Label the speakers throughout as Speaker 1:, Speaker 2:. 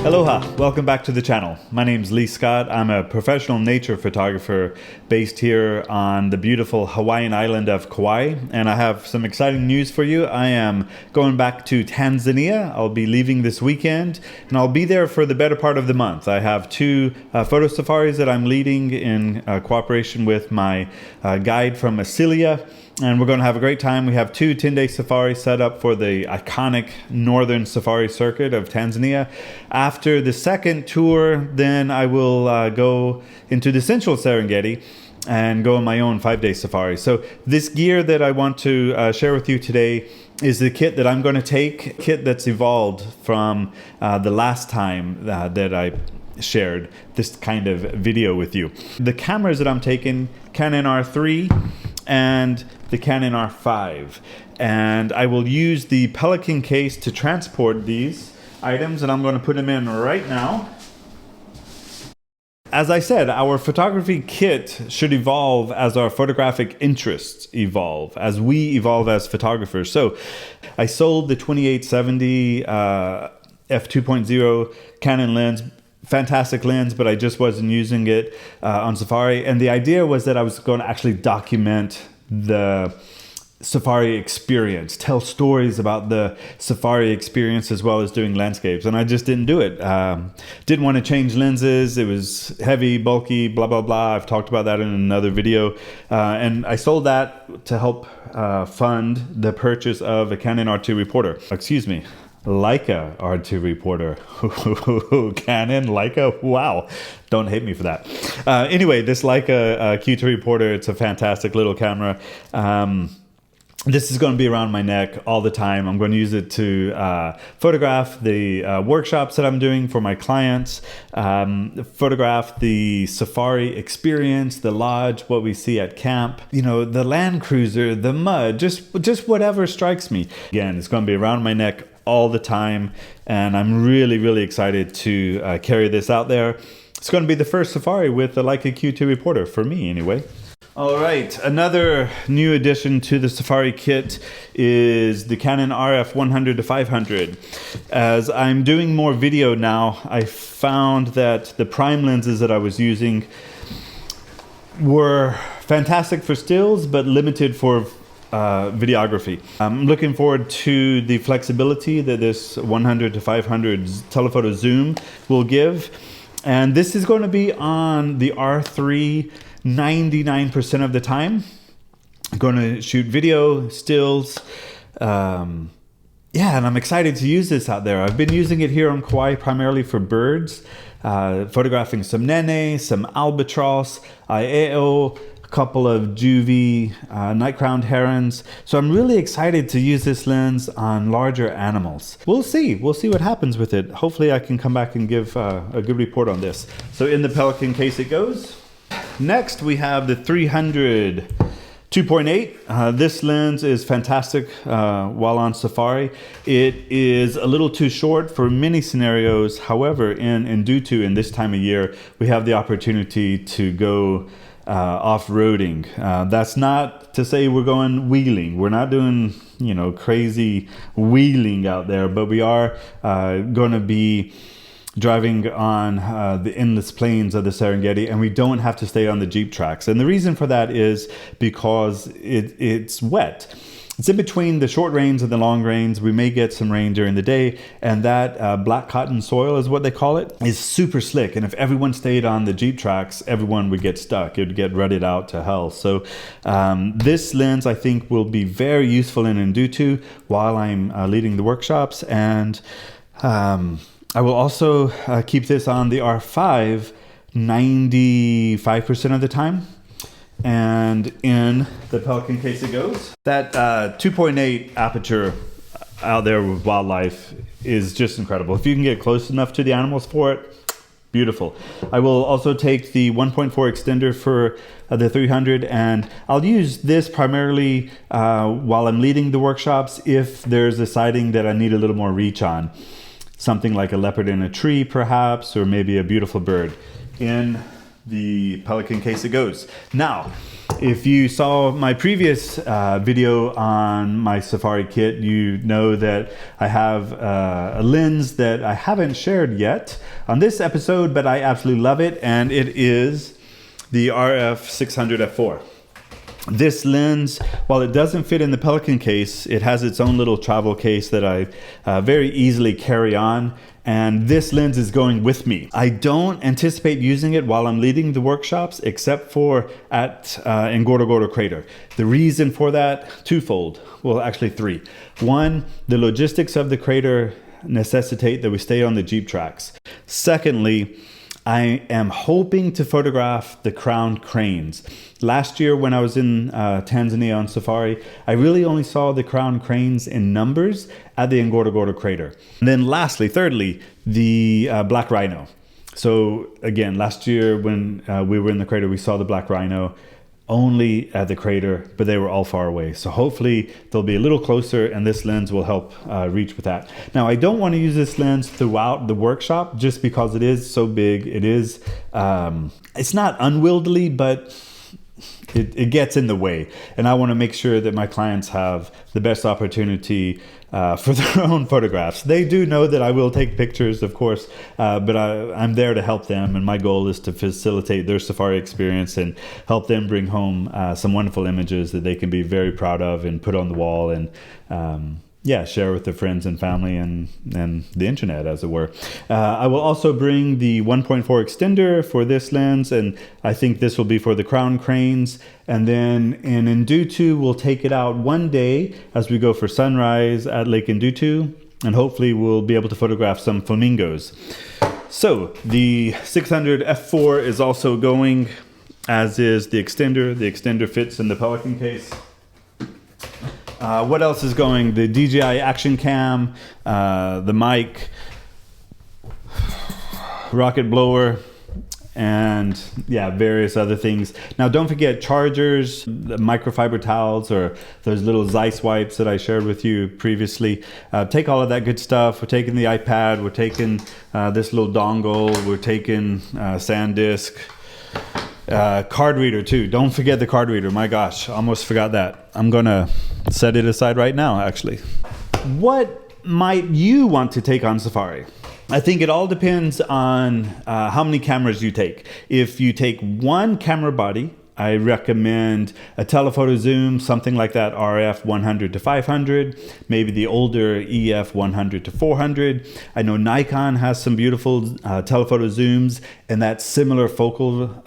Speaker 1: Aloha, welcome back to the channel. My name's Lee Scott. I'm a professional nature photographer based here on the beautiful Hawaiian island of Kauai, and I have some exciting news for you. I am going back to Tanzania. I'll be leaving this weekend, and I'll be there for the better part of the month. I have two photo safaris that I'm leading in cooperation with my guide from Asilia. And we're going to have a great time. We have two 10-day safaris set up for the iconic northern safari circuit of Tanzania. After the second tour, then I will go into the central Serengeti and go on my own 5-day safari. So this gear that I want to share with you today is the kit that I'm going to take, a kit that's evolved from the last time that I shared this kind of video with you. The cameras that I'm taking, Canon R3 and the Canon R5, and I will use the Pelican case to transport these items, and I'm going to put them in right now. As I said, our photography kit should evolve as our photographic interests evolve, as we evolve as photographers. So I sold the 2870 f2.0 Canon lens. Fantastic lens, but I just wasn't using it on safari. And the idea was that I was going to actually document the safari experience, tell stories about the safari experience as well as doing landscapes. And I just didn't do it. Didn't want to change lenses. It was heavy, bulky, blah, blah, blah. I've talked about that in another video. And I sold that to help fund the purchase of a Canon R2 reporter. Excuse me. Leica R2 reporter. Canon, Leica, wow. Don't hate me for that. Anyway, this Leica Q2 reporter, it's a fantastic little camera. This is going to be around my neck all the time. I'm going to use it to photograph the workshops that I'm doing for my clients, photograph the safari experience, the lodge, what we see at camp, you know, the Land Cruiser, the mud, just whatever strikes me. Again, it's going to be around my neck all the time, and I'm really, really excited to carry this out there. It's going to be the first safari with the Leica Q2 reporter, for me anyway. All right, another new addition to the safari kit is the Canon RF 100 to 500. As I'm doing more video now, I found that the prime lenses that I was using were fantastic for stills, but limited for videography. I'm looking forward to the flexibility that this 100 to 500 telephoto zoom will give. And this is going to be on the R3 99% of the time. I'm going to shoot video, stills. Yeah, and I'm excited to use this out there. I've been using it here on Kauai primarily for birds, photographing some nene, some albatross, aieo, couple of juvie, night-crowned herons. So I'm really excited to use this lens on larger animals. We'll see what happens with it. Hopefully I can come back and give a good report on this. So in the Pelican case it goes. Next we have the 300 2.8. This lens is fantastic while on safari. It is a little too short for many scenarios. However, due to this time of year, we have the opportunity to go off-roading. That's not to say we're going wheeling. We're not doing, you know, crazy wheeling out there, but we are going to be driving on the endless plains of the Serengeti, and we don't have to stay on the Jeep tracks. And the reason for that is because it's wet. It's in between the short rains and the long rains. We may get some rain during the day, and that black cotton soil is what they call it, is super slick. And if everyone stayed on the Jeep tracks, everyone would get stuck. It would get rutted out to hell. So this lens, I think, will be very useful in Ndutu while I'm leading the workshops. And I will also keep this on the R5 95% of the time. And in the Pelican case it goes. That 2.8 aperture out there with wildlife is just incredible. If you can get close enough to the animals for it, beautiful. I will also take the 1.4 extender for the 300, and I'll use this primarily while I'm leading the workshops if there's a sighting that I need a little more reach on. Something like a leopard in a tree perhaps, or maybe a beautiful bird. In the Pelican case it goes. Now, If you saw my previous video on my Safari kit, you know that I have a lens that I haven't shared yet on this episode, but I absolutely love it, and it is the RF 600 f4. This lens, while it doesn't fit in the Pelican case, it has its own little travel case that I very easily carry on, and this lens is going with me. I don't anticipate using it while I'm leading the workshops, except for at Ngorongoro Crater. The reason for that, twofold. Well, actually three. One, the logistics of the crater necessitate that we stay on the Jeep tracks. Secondly, I am hoping to photograph the crowned cranes. Last year when I was in Tanzania on safari, I really only saw the crowned cranes in numbers at the Ngorongoro Crater. And then lastly, thirdly, the black rhino. So again, last year when we were in the crater, we saw the black rhino only at the crater, but they were all far away. So hopefully they'll be a little closer, and this lens will help reach with that. Now, I don't want to use this lens throughout the workshop just because it is so big. It is, it's not unwieldy, but it gets in the way. And I want to make sure that my clients have the best opportunity for their own photographs. They do know that I will take pictures, of course, but I'm there to help them. And my goal is to facilitate their safari experience and help them bring home some wonderful images that they can be very proud of and put on the wall and share with their friends and family and the internet, as it were. I will also bring the 1.4 extender for this lens, and I think this will be for the crown cranes. And then in Ndutu, we'll take it out one day as we go for sunrise at Lake Ndutu, and hopefully we'll be able to photograph some flamingos. So the 600 f4 is also going, as is the extender. The extender fits in the Pelican case. What else is going? The DJI Action Cam, the mic, rocket blower, and various other things. Now, don't forget chargers, the microfiber towels, or those little Zeiss wipes that I shared with you previously. Take all of that good stuff. We're taking the iPad. We're taking this little dongle. We're taking SanDisk. Card reader too. Don't forget the card reader. My gosh, almost forgot that. I'm gonna set it aside right now, actually. What might you want to take on safari? I think it all depends on how many cameras you take. If you take one camera body, I recommend a telephoto zoom, something like that, RF 100 to 500, maybe the older EF 100 to 400. I know Nikon has some beautiful telephoto zooms and that similar focal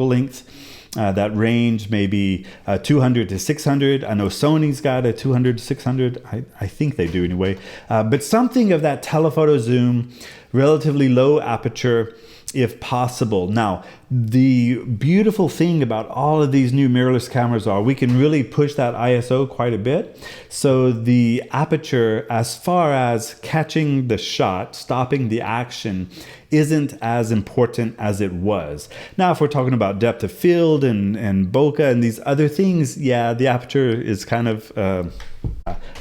Speaker 1: length. That range maybe 200 to 600. I know Sony's got a 200 to 600. I think they do anyway. But something of that telephoto zoom, relatively low aperture, if possible. Now, the beautiful thing about all of these new mirrorless cameras are we can really push that ISO quite a bit. So the aperture, as far as catching the shot, stopping the action, isn't as important as it was. Now, if we're talking about depth of field and bokeh and these other things, the aperture is kind of a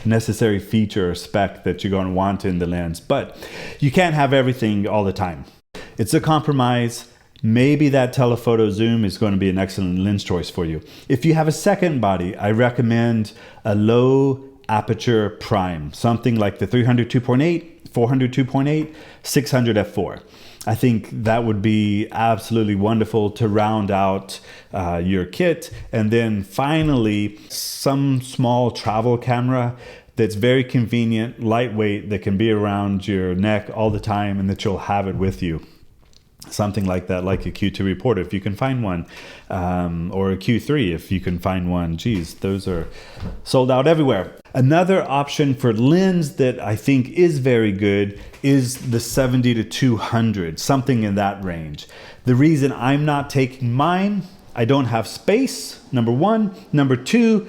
Speaker 1: necessary feature or spec that you're going to want in the lens. But you can't have everything all the time. It's a compromise. Maybe that telephoto zoom is going to be an excellent lens choice for you. If you have a second body, I recommend a low aperture prime, something like the 300 2.8, 400 2.8, 600 f4. I think that would be absolutely wonderful to round out your kit. And then finally, some small travel camera that's very convenient, lightweight, that can be around your neck all the time and that you'll have it with you. Something like that, like a Q2 Reporter if you can find one, or a Q3 if you can find one. Geez, those are sold out everywhere. Another option for lens that I think is very good is the 70 to 200, something in that range. The reason I'm not taking mine, I don't have space, number one. Number two,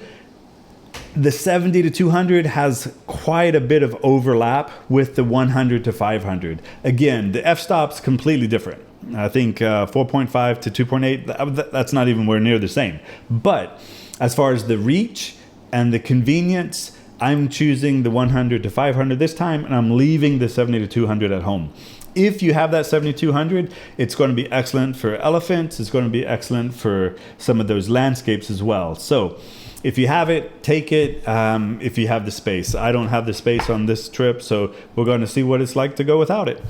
Speaker 1: the 70 to 200 has quite a bit of overlap with the 100 to 500. Again, the f-stop's completely different. I think 4.5 to 2.8, that's not even near the same. But as far as the reach and the convenience, I'm choosing the 100 to 500 this time, and I'm leaving the 70 to 200 at home. If you have that 7200, it's going to be excellent for elephants. It's going to be excellent for some of those landscapes as well. So if you have it, take it. If you have the space. I don't have the space on this trip, so we're going to see what it's like to go without it.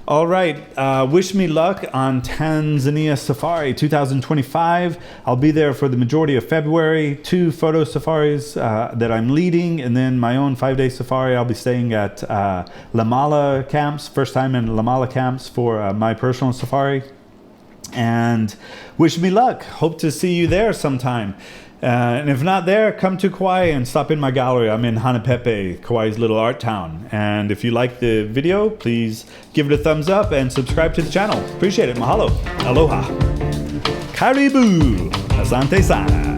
Speaker 1: All right. Wish me luck on Tanzania Safari 2025. I'll be there for the majority of February. 2 photo safaris that I'm leading, and then my own 5-day safari. I'll be staying at Lamala camps. First time in Lamala camps for my personal safari. And wish me luck. Hope to see you there sometime. And if not there, come to Kauai and stop in my gallery. I'm in Hanapepe, Kauai's little art town. And if you like the video, please give it a thumbs up and subscribe to the channel. Appreciate it. Mahalo. Aloha. Karibu. Asante sana.